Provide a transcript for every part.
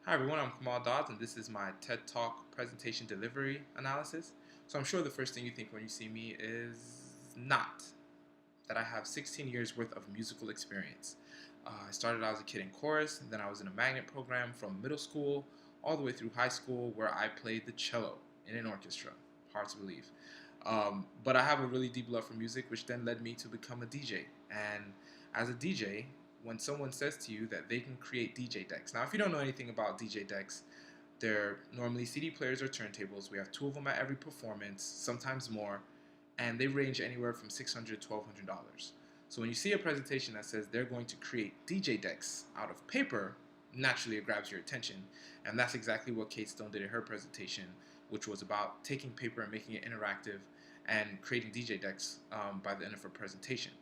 Hi everyone, I'm Kamal Dodds, and this is my TED Talk presentation delivery analysis. So I'm sure the first thing you think when you see me is not that I have 16 years worth of musical experience. I started out as a kid in chorus, and then I was in a magnet program from middle school all the way through high school where I played the cello in an orchestra. Hard to believe. But I have a really deep love for music, which then led me to become a DJ. And as a DJ, when someone says to you that they can create DJ decks. Now, if you don't know anything about DJ decks, they're normally CD players or turntables. We have two of them at every performance, sometimes more, and they range anywhere from $600 to $1,200. So when you see a presentation that says they're going to create DJ decks out of paper, naturally it grabs your attention. And that's exactly what Kate Stone did in her presentation, which was about taking paper and making it interactive and creating DJ decks by the end of her presentation.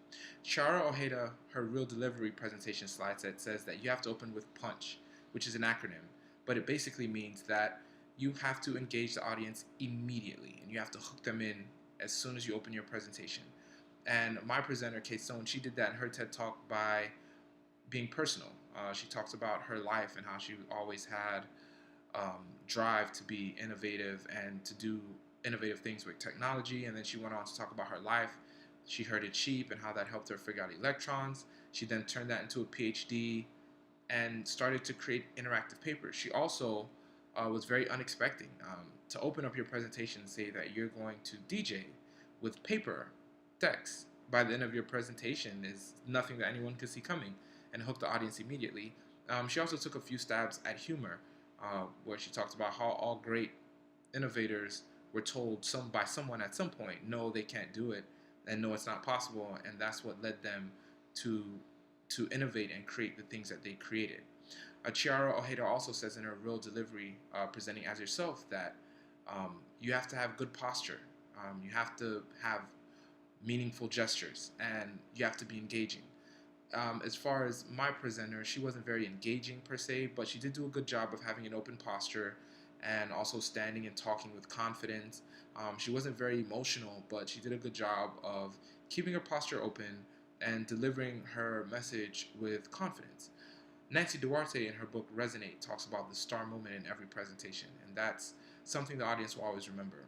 Chiara Ojeda, her real delivery presentation slide set says that you have to open with punch, which is an acronym, but it basically means that you have to engage the audience immediately and you have to hook them in as soon as you open your presentation. And my presenter, Kate Stone, she did that in her TED Talk by being personal. She talks about her life and how she always had drive to be innovative and to do innovative things with technology. And then she went on to talk about her life. She herded sheep and how that helped her figure out electrons. She then turned that into a PhD and started to create interactive papers. She also was very unexpected. To open up your presentation and say that you're going to DJ with paper decks by the end of your presentation is nothing that anyone could see coming and hook the audience immediately. She also took a few stabs at humor, where she talked about how all great innovators were told by someone at some point, no, they can't do it, and no, it's not possible, and that's what led them to innovate and create the things that they created. Chiara Ojeda also says in her real delivery, presenting as yourself, that you have to have good posture, you have to have meaningful gestures, and you have to be engaging. As far as my presenter, she wasn't very engaging per se, but she did do a good job of having an open posture and also standing and talking with confidence. She wasn't very emotional, but she did a good job of keeping her posture open and delivering her message with confidence. Nancy Duarte, in her book Resonate, talks about the star moment in every presentation, and that's something the audience will always remember.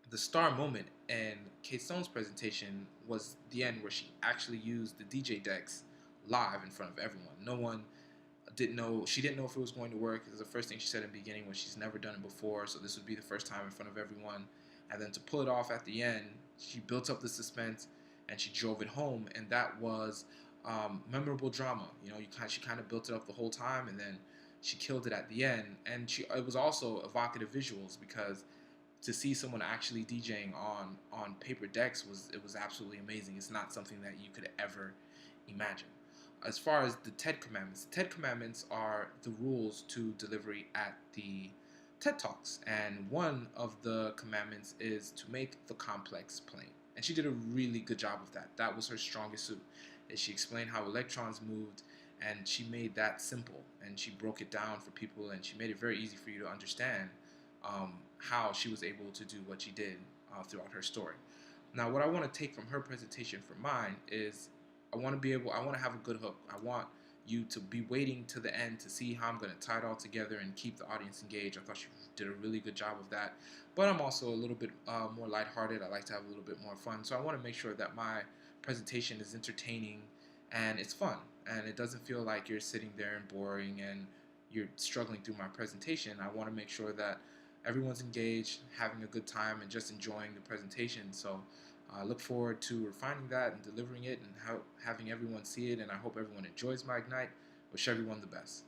The star moment in Kate Stone's presentation was the end where she actually used the DJ decks live in front of everyone. No one didn't know, she didn't know if it was going to work. It was the first thing she said in the beginning, when she's never done it before, so this would be the first time in front of everyone. And then to pull it off at the end, she built up the suspense and she drove it home, and that was memorable drama. She kind of built it up the whole time, and then she killed it at the end. And it was also evocative visuals, because to see someone actually DJing on paper decks was absolutely amazing. It's not something that you could ever imagine. As far as the TED Commandments are the rules to delivery at the TED Talks, and one of the commandments is to make the complex plain. And she did a really good job of that. That was her strongest suit. She explained how electrons moved, and she made that simple, and she broke it down for people, and she made it very easy for you to understand how she was able to do what she did throughout her story. Now, what I want to take from her presentation for mine is I want to have a good hook. I want you to be waiting to the end to see how I'm going to tie it all together and keep the audience engaged. I thought she did a really good job of that. But I'm also a little bit more lighthearted. I like to have a little bit more fun. So I want to make sure that my presentation is entertaining and it's fun. And it doesn't feel like you're sitting there and boring and you're struggling through my presentation. I want to make sure that everyone's engaged, having a good time, and just enjoying the presentation. So I look forward to refining that and delivering it and having everyone see it, and I hope everyone enjoys my Ignite. Wish everyone the best.